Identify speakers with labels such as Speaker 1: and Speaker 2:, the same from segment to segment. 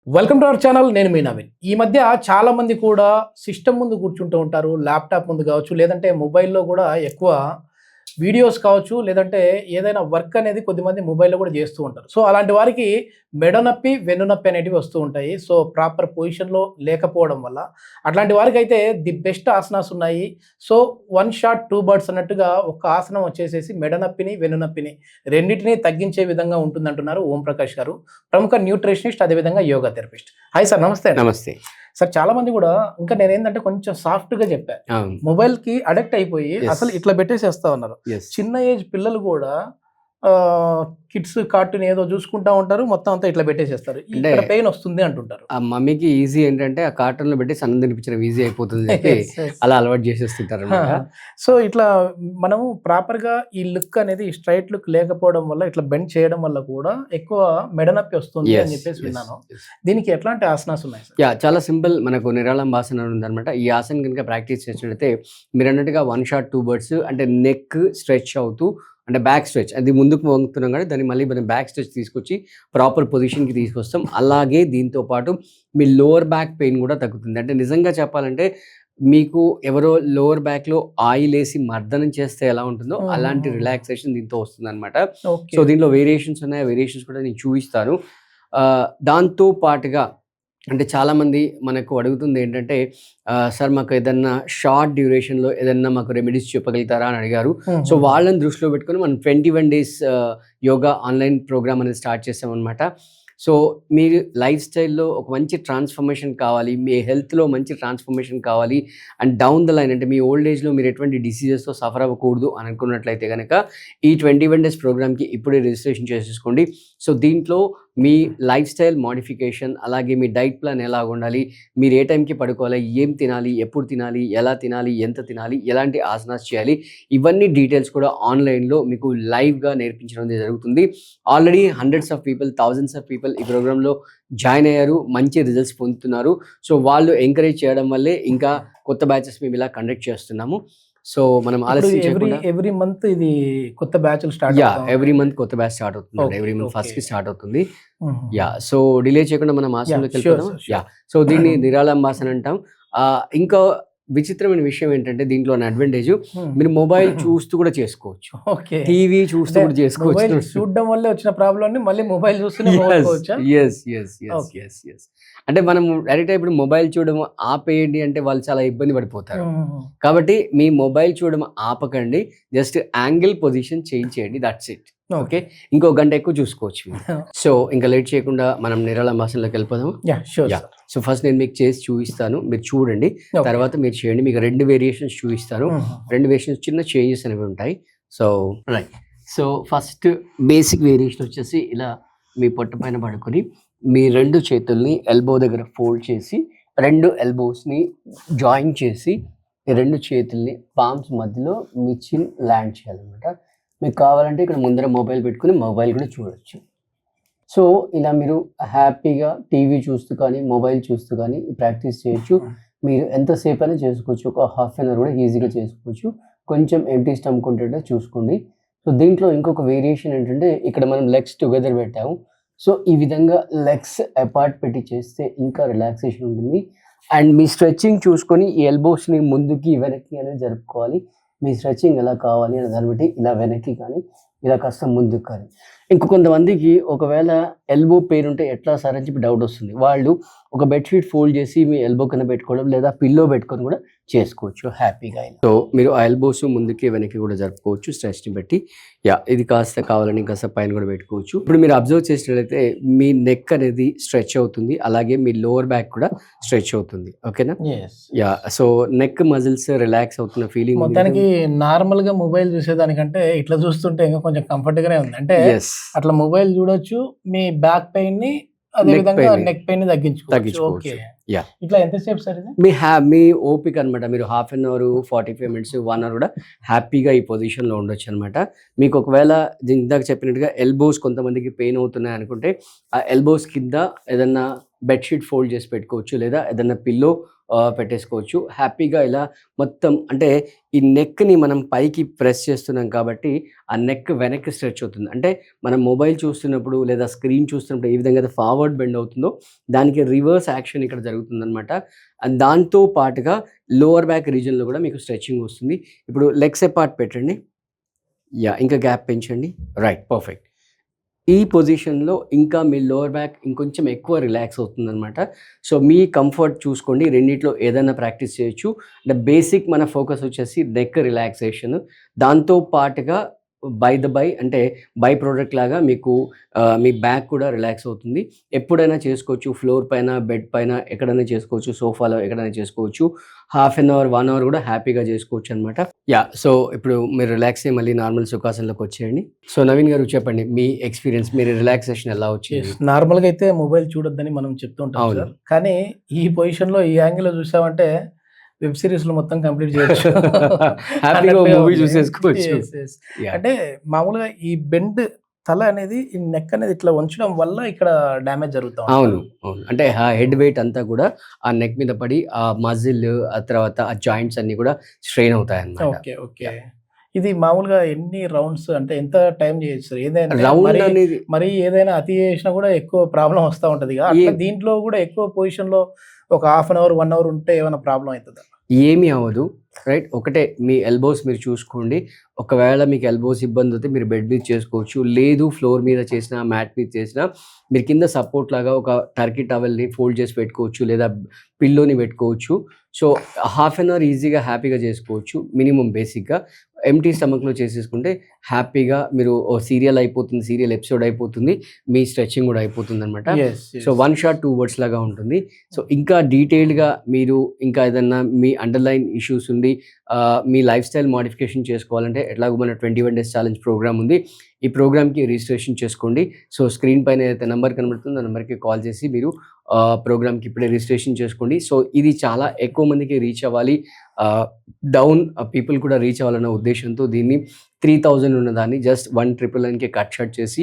Speaker 1: Welcome to our channel. నేను మీ నవీన్. ఈ మధ్య చాలా మంది కూడా సిస్టమ్ ముందు కూర్చుంటూ ఉంటారు, ల్యాప్టాప్ ముందు కావచ్చు, లేదంటే మొబైల్లో కూడా ఎక్కువ వీడియోస్ కావచ్చు, లేదంటే ఏదైనా వర్క్ అనేది కొద్దిమంది మొబైల్లో కూడా చేస్తూ ఉంటారు. సో అలాంటి వారికి మెడ నొప్పి, వెన్ను నొప్పి అనేటివి వస్తూ ఉంటాయి. సో ప్రాపర్ పొజిషన్లో లేకపోవడం వల్ల అట్లాంటి వారికి అయితే ది బెస్ట్ ఆసనాస్ ఉన్నాయి. So one shot two birds అన్నట్టుగా ఒక ఆసనం వచ్చేసేసి మెడ నొప్పిని, వెన్ను నొప్పిని రెండింటినీ తగ్గించే విధంగా ఉంటుందంటున్నారు ఓం ప్రకాష్ గారు, ప్రముఖ న్యూట్రిషనిస్ట్, అదేవిధంగా యోగా థెరపిస్ట్. హాయ్ సార్, నమస్తే.
Speaker 2: నమస్తే
Speaker 1: సార్. చాలా మంది కూడా ఇంకా నేనేంటంటే కొంచెం సాఫ్ట్ గా చెప్పా, మొబైల్ కి అడిక్ట్ అయిపోయి అసలు ఇట్లా పెట్టేసేస్తా ఉన్నారు. చిన్న ఏజ్ పిల్లలు కూడా కిడ్స్ కార్టూన్ ఏదో చూసుకుంటా ఉంటారు, మొత్తం అంతా ఇట్లా పెట్టేసేస్తారు. ఇక్కడ పెయిన్ వస్తుంది అంటుంటారు.
Speaker 2: ఆ మమ్మీకి ఈజీ ఏంటంటే ఆ కార్టూన్ లో పెట్టి సన్న తినిపించడం ఈజీ అయిపోతుంది చెప్పి అలా అలవాటు చేసేస్తుంటారు.
Speaker 1: సో ఇట్లా మనము ప్రాపర్ గా ఈ లుక్ అనేది స్ట్రైట్ లుక్ లేకపోవడం వల్ల, ఇట్లా బెండ్ చేయడం వల్ల కూడా ఎక్కువ మెడ నొప్పి వస్తుంది అని చెప్పేసి విన్నాను. దీనికి ఎట్లాంటి ఆసనాస్ ఉన్నాయి?
Speaker 2: చాలా సింపుల్. మనకు నిరాళం ఆసనం ఉందన్నమాట. ఈ ఆసనం కనుక ప్రాక్టీస్ చేసినట్లయితే మీరు అన్నట్టుగా వన్ షాట్ టూ బర్డ్స్, అంటే నెక్ స్ట్రెచ్ అవుతూ, అంటే బ్యాక్ స్ట్రెచ్, అది ముందుకు వంగుతున్నాం కానీ దాన్ని మళ్ళీ మనం బ్యాక్ స్ట్రెచ్ తీసుకొచ్చి ప్రాపర్ పొజిషన్కి తీసుకొస్తాం. అలాగే దీంతో పాటు మీ లోవర్ బ్యాక్ పెయిన్ కూడా తగ్గుతుంది. అంటే నిజంగా చెప్పాలంటే మీకు ఎవరో లోవర్ బ్యాక్లో ఆయిల్ వేసి మర్దనం చేస్తే ఎలా ఉంటుందో అలాంటి రిలాక్సేషన్ దీంతో వస్తుంది అనమాట. సో దీంట్లో వేరియేషన్స్ ఉన్నాయి, వేరియేషన్స్ కూడా నేను చూపిస్తాను. దాంతో పాటుగా అంటే చాలామంది మనకు అడుగుతుంది ఏంటంటే, సార్ మాకు ఏదన్నా షార్ట్ డ్యూరేషన్లో ఏదన్నా మాకు రెమెడీస్ చెప్పగలుగుతారా అని అడిగారు. సో వాళ్ళని దృష్టిలో పెట్టుకొని మనం 21 days యోగా ఆన్లైన్ ప్రోగ్రామ్ అనేది స్టార్ట్ చేసామన్నమాట. సో మీరు లైఫ్ స్టైల్లో ఒక మంచి ట్రాన్స్ఫర్మేషన్ కావాలి, మీ హెల్త్లో మంచి ట్రాన్స్ఫర్మేషన్ కావాలి, అండ్ డౌన్ ద లైన్ అంటే మీ ఓల్డ్ ఏజ్లో మీరు ఎటువంటి డిసీజెస్తో సఫర్ అవ్వకూడదు అని అనుకున్నట్లయితే కనుక ఈ 21 days ప్రోగ్రామ్కి ఇప్పుడే రిజిస్ట్రేషన్ చేసేసుకోండి. సో దీంట్లో మీ లైఫ్ స్టైల్ మోడిఫికేషన్, అలాగే మీ డైట్ ప్లాన్ ఎలా ఉండాలి, మీరు ఏ టైంకి పడుకోవాలి, ఏం తినాలి, ఎప్పుడు తినాలి, ఎలా తినాలి, ఎంత తినాలి, ఎలాంటి ఆసనాస్ చేయాలి, ఇవన్నీ డీటెయిల్స్ కూడా ఆన్లైన్లో మీకు లైవ్గా నేర్పించడం జరుగుతుంది. Already hundreds of people, thousands of people ఈ ప్రోగ్రాంలో జాయిన్ అయ్యారు, మంచి రిజల్ట్స్ పొందుతున్నారు. సో వాళ్ళు ఎంకరేజ్ చేయడం వల్లే ఇంకా కొత్త బ్యాచెస్ మేము ఇలా కండక్ట్ చేస్తున్నాము. సో మనం
Speaker 1: ఎవ్రీ మంత్ ఇది కొత్త బ్యాచ్ స్టార్ట్,
Speaker 2: ఎవ్రీ మంత్ కొత్త బ్యాచ్ స్టార్ట్ అవుతుంది. ఎవ్రీ మంత్ ఫస్ట్ కి స్టార్ట్ అవుతుంది. సో డిలే చేయకుండా మనం ఆసనంలోకి వెళ్ళిపోదాం. సో దీన్ని నిరాళంబాసన అంటాం. ఇంకా విచిత్రమైన విషయం ఏంటంటే దీంట్లో అడ్వాంటేజ్, మీరు మొబైల్ చూస్తూ కూడా చేసుకోవచ్చు, టీవీ చూస్తూ కూడా చేసుకోవచ్చు.
Speaker 1: చూడడం వల్ల వచ్చిన ప్రాబ్లమ్ మళ్ళీ మొబైల్ చూస్తూనే
Speaker 2: అంటే మనం డైరెక్ట్ ఇప్పుడు మొబైల్ చూడడం ఆపేయండి అంటే వాళ్ళు చాలా ఇబ్బంది పడిపోతారు. కాబట్టి మీ మొబైల్ చూడడం ఆపకండి, జస్ట్ యాంగిల్ పొజిషన్ చేంజ్ చేయండి, దట్స్ ఇట్. ఓకే, ఇంకో గంట ఎక్కువ చూసుకోవచ్చు. సో ఇంకా లేట్ చేయకుండా మనం నిరాళంబాసనలోకి వెళ్ళిపోదాము. సో ఫస్ట్ నేను మీకు చేసి చూపిస్తాను, మీరు చూడండి, తర్వాత మీరు చేయండి. మీకు 2 వేరియేషన్స్ చూపిస్తాను. 2 వేరియేషన్స్ చిన్న చేంజెస్ అనేవి ఉంటాయి. So right. So first basic variation వచ్చేసి ఇలా మీ పొట్ట పైన పడుకొని మీ 2 చేతుల్ని ఎల్బో దగ్గర ఫోల్డ్ చేసి 2 ఎల్బోస్ని జాయిన్ చేసి ఈ 2 చేతుల్ని పామ్స్ మధ్యలో మీ చిన్ ల్యాండ్ చేయాలన్నమాట. మీకు కావాలంటే ఇక్కడ ముందర మొబైల్ పెట్టుకుని మొబైల్ కూడా చూడొచ్చు. సో ఇలా మీరు హ్యాపీగా టీవీ చూస్తూ కానీ మొబైల్ చూస్తూ కానీ ప్రాక్టీస్ చేయొచ్చు. మీరు ఎంతసేపు అయినా చేసుకోవచ్చు, ఒక హాఫ్ అన్ అవర్ కూడా ఈజీగా చేసుకోవచ్చు. కొంచెం ఎంటీ స్టమక్ ఉంటుంటే చూసుకోండి. సో దీంట్లో ఇంకొక వేరియేషన్ ఏంటంటే ఇక్కడ మనం లెగ్స్ టుగెదర్ పెట్టాము. సో ఈ విధంగా లెగ్స్ అపార్ట్ పెట్టి చేస్తే ఇంకా రిలాక్సేషన్ ఉంటుంది. అండ్ మీ స్ట్రెచ్చింగ్ చూసుకొని ఈ ఎల్బోస్ని ముందుకి వెనక్కి అనేది జరుపుకోవాలి. మీ స్ట్రెచ్చింగ్ ఎలా కావాలి అని దాన్ని బట్టి ఇలా వెనక్కి కానీ ఇలా కాస్త ముందుకు కానీ. కొంతమందికి ఒకవేళ ఎల్బో పెయిన్ ఉంటే ఎట్లా సార్ అని చెప్పి డౌట్ వస్తుంది. వాళ్ళు ఒక బెడ్షీట్ ఫోల్డ్ చేసి మీ ఎల్బో కింద పెట్టుకోవడం లేదా పిల్లో పెట్టుకొని కూడా చేసుకోవచ్చు హ్యాపీగా. సో మీరు ఆ ఎల్బోస్ ముందుకి వెనక్కి కూడా జరుపుకోవచ్చు స్ట్రెచ్ని బట్టి. ఇది కాస్త కావాలని కాస్త పైన కూడా పెట్టుకోవచ్చు. ఇప్పుడు మీరు అబ్జర్వ్ చేసినట్లయితే మీ నెక్ అనేది స్ట్రెచ్ అవుతుంది, అలాగే మీ లోవర్ బ్యాక్ కూడా స్ట్రెచ్ అవుతుంది. ఓకేనా? సో నెక్ మజిల్స్ రిలాక్స్ అవుతున్న ఫీలింగ్.
Speaker 1: మొత్తానికి నార్మల్ గా మొబైల్ చూసేదానికంటే ఇట్లా చూస్తుంటే ఇంకా కొంచెం కంఫర్ట్ గానే ఉంది. అంటే అట్లా మొబైల్ చూడొచ్చు, మీ బ్యాక్ పెయిన్ ని అదే విధంగా నెక్ పెయిన్ తగ్గించుకోవచ్చు. ఇట్లా ఎంతసేపు సార్
Speaker 2: మీ ఓపిక అనమాట. మీరు half an hour, 45 minutes, 1 hour కూడా హ్యాపీగా ఈ పొజిషన్ లో ఉండొచ్చు అనమాట. మీకు ఒకవేళ ఇందాక చెప్పినట్టుగా ఎల్బోస్ కొంతమందికి పెయిన్ అవుతున్నాయి అనుకుంటే ఆ ఎల్బోస్ కింద ఏదన్నా బెడ్షీట్ ఫోల్డ్ చేసి పెట్టుకోవచ్చు, లేదా ఏదైనా పిల్లో పెట్టేసుకోవచ్చు. హ్యాపీగా ఇలా మొత్తం అంటే ఈ నెక్ని మనం పైకి ప్రెస్ చేస్తున్నాం కాబట్టి ఆ నెక్ వెనక్కి స్ట్రెచ్ అవుతుంది. అంటే మనం మొబైల్ చూస్తున్నప్పుడు లేదా స్క్రీన్ చూస్తున్నప్పుడు ఏ విధంగా అయితే ఫార్వర్డ్ బెండ్ అవుతుందో దానికి రివర్స్ యాక్షన్ ఇక్కడ జరుగుతుందనమాట. అండ్ దాంతో పాటుగా లోవర్ బ్యాక్ రీజియన్లో కూడా మీకు స్ట్రెచ్చింగ్ వస్తుంది. ఇప్పుడు లెగ్స్ అపార్ట్ పెట్టండి. ఇంకా గ్యాప్ పెంచండి. Right, perfect. ఈ పొజిషన్లో ఇంకా మీ లోవర్ బ్యాక్ ఇంకొంచెం ఎక్కువ రిలాక్స్ అవుతుందనమాట. సో మీ కంఫర్ట్ చూసుకోండి, రెండిట్లో ఏదైనా ప్రాక్టీస్ చేయొచ్చు. అంటే బేసిక్ మన ఫోకస్ వచ్చేసి నెక్ రిలాక్సేషన్. దాంతో పాటుగా అంటే బై ప్రోడక్ట్ లాగా మీకు మీ బ్యాక్ కూడా రిలాక్స్ అవుతుంది. ఎప్పుడైనా చేసుకోవచ్చు, ఫ్లోర్ పైన, బెడ్ పైన ఎక్కడైనా చేసుకోవచ్చు, సోఫాలో ఎక్కడైనా చేసుకోవచ్చు. హాఫ్ అన్ అవర్, 1 అవర్ కూడా హ్యాపీగా చేసుకోవచ్చు అనమాట. సో ఇప్పుడు మీరు రిలాక్స్ అయ్యి మళ్ళీ నార్మల్ సుఖాసనలోకి వచ్చేయండి. సో నవీన్ గారు చెప్పండి మీ ఎక్స్పీరియన్స్, మీరు రిలాక్సేషన్ ఎలా వచ్చింది?
Speaker 1: నార్మల్గా అయితే మొబైల్ చూడొద్దని మనం చెప్తుంటాం సార్, కానీ ఈ పొజిషన్లో ఈ యాంగిల్లో చూసామంటే వెబ్ సిరీస్లు మొత్తం కంప్లీట్ చేయొచ్చు.
Speaker 2: హ్యాపీగా మూవీ చూసేసుకోవచ్చు.
Speaker 1: అంటే మామూలుగా ఈ బెండ్ తల అనేది, ఈ నెక్ అనేది ఇట్లా ఉంచడం వల్ల ఇక్కడ డ్యామేజ్ జరుగుతాం.
Speaker 2: అవును, అంటే ఆ హెడ్ వెయిట్ అంతా కూడా ఆ నెక్ మీద పడి ఆ మజిల్, ఆ తర్వాత ఆ జాయింట్స్ అన్ని కూడా స్ట్రెయిన్ అవుతాయి అన్నమాట.
Speaker 1: ఓకే. ఇది మామూలుగా ఎన్ని రౌండ్స్, అంటే ఎంత టైం చేయొచ్చు సార్? ఏదైనా
Speaker 2: రౌండ్ అనేది
Speaker 1: మరి ఏదైనా అతి చేసినా కూడా ఎక్కువ ప్రాబ్లం వస్తూ ఉంటది. దీంట్లో కూడా ఎక్కువ పొజిషన్ లో ఒక హాఫ్ అన్ అవర్, 1 అవర్ ఉంటే ఏమైనా ప్రాబ్లం అవుతుందా?
Speaker 2: ఏమీ అవ్వదు. రైట్, ఒకటే మీ ఎల్బోస్ మీరు చూసుకోండి. ఒకవేళ మీకు ఎల్బోస్ ఇబ్బంది అయితే మీరు బెడ్ మీద చేసుకోవచ్చు, లేదు ఫ్లోర్ మీద చేసినా, మ్యాట్ మీద చేసినా మీరు కింద సపోర్ట్ లాగా ఒక టర్కీ టవల్ని ఫోల్డ్ చేసి పెట్టుకోవచ్చు, లేదా పిల్లోని పెట్టుకోవచ్చు. సో హాఫ్ అన్ అవర్ ఈజీగా హ్యాపీగా చేసుకోవచ్చు. మినిమం బేసిక్గా ఎంటీ స్టమక్లో చేసేసుకుంటే హ్యాపీగా మీరు సీరియల్ అయిపోతుంది, సీరియల్ ఎపిసోడ్ అయిపోతుంది, మీ స్ట్రెచ్చింగ్ కూడా అయిపోతుంది అనమాట. సో 1 shot 2 words లాగా ఉంటుంది. సో ఇంకా డీటెయిల్డ్గా మీరు ఇంకా ఏదన్నా మీ అండర్లైన్ ఇష్యూస్ ఉండి మీ లైఫ్ స్టైల్ మోడిఫికేషన్ చేసుకోవాలంటే ఎట్లాగో మన 21 days ఛాలెంజ్ ప్రోగ్రామ్ ఉంది. ఈ ప్రోగ్రామ్కి రిజిస్ట్రేషన్ చేసుకోండి. సో స్క్రీన్ పైన ఏదైతే నెంబర్ కనబడుతుందో ఆ నెంబర్కి కాల్ చేసి మీరు ప్రోగ్రామ్కి ఇప్పుడే రిజిస్ట్రేషన్ చేసుకోండి. సో ఇది చాలా ఎక్కువ మందికి రీచ్ అవ్వాలి, పీపుల్ కూడా రీచ్ అవ్వాలన్న ఉద్దేశంతో దీన్ని 3000 ఉన్నదాన్ని జస్ట్ 1999కి కట్ షాట్ చేసి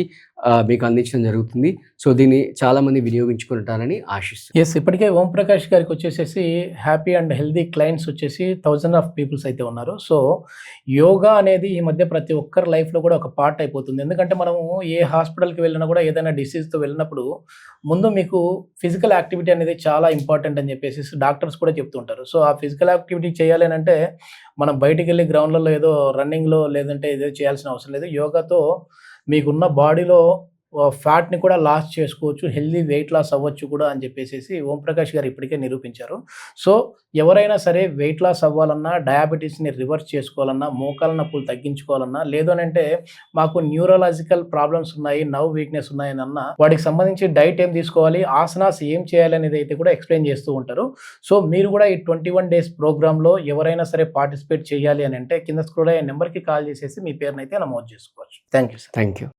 Speaker 2: మీకు అందించడం జరుగుతుంది. సో దీన్ని చాలా మంది వినియోగించుకుంటారని ఆశిస్తున్నాను.
Speaker 1: ఇప్పటికే ఓం ప్రకాష్ గారికి వచ్చేసేసి హ్యాపీ అండ్ హెల్దీ క్లయింట్స్ వచ్చేసి 1000 of పీపుల్స్ అయితే ఉన్నారు. సో యోగా అనేది ఈ మధ్య ప్రతి ఒక్కరి లైఫ్లో కూడా ఒక పార్ట్ అయిపోతుంది. ఎందుకంటే మనము ఏ హాస్పిటల్కి వెళ్ళినా కూడా ఏదైనా డిసీజ్తో వెళ్ళినప్పుడు ముందు మీకు ఫిజికల్ యాక్టివిటీ అనేది చాలా ఇంపార్టెంట్ అని చెప్పేసి డాక్టర్స్ కూడా చెప్తుంటారు. సో ఆ ఫిజికల్ యాక్టివిటీ చేయాలి అని అంటే మనం బయటికి వెళ్ళి గ్రౌండ్లలో ఏదో రన్నింగ్లో లేదంటే ఏదో చేయాల్సిన అవసరం లేదు. యోగాతో మీకున్న బాడీలో ఫ్యాట్ని కూడా లాస్ చేసుకోవచ్చు, హెల్దీ వెయిట్ లాస్ అవ్వచ్చు కూడా అని చెప్పేసి ఓం ప్రకాష్ గారు ఇప్పటికే నిరూపించారు. సో ఎవరైనా సరే వెయిట్ లాస్ అవ్వాలన్నా, డయాబెటీస్ని రివర్స్ చేసుకోవాలన్నా, మోకాల నొప్పులు తగ్గించుకోవాలన్నా, లేదు అని అంటే మాకు న్యూరలాజికల్ ప్రాబ్లమ్స్ ఉన్నాయి, నర్వ్ వీక్నెస్ ఉన్నాయని అన్నా వాటికి సంబంధించి డైట్ ఏం తీసుకోవాలి, ఆసనాస్ ఏం చేయాలి అనేది అయితే కూడా ఎక్స్ప్లెయిన్ చేస్తూ ఉంటారు. సో మీరు కూడా ఈ 21 days ప్రోగ్రాంలో ఎవరైనా సరే పార్టిసిపేట్ చేయాలి అని అంటే కింద స్క్రోల్ అయ్యే నెంబర్కి కాల్ చేసేసి మీ పేరునైతే నమోదు చేసుకోవచ్చు. Thank you sir.
Speaker 2: Thank you.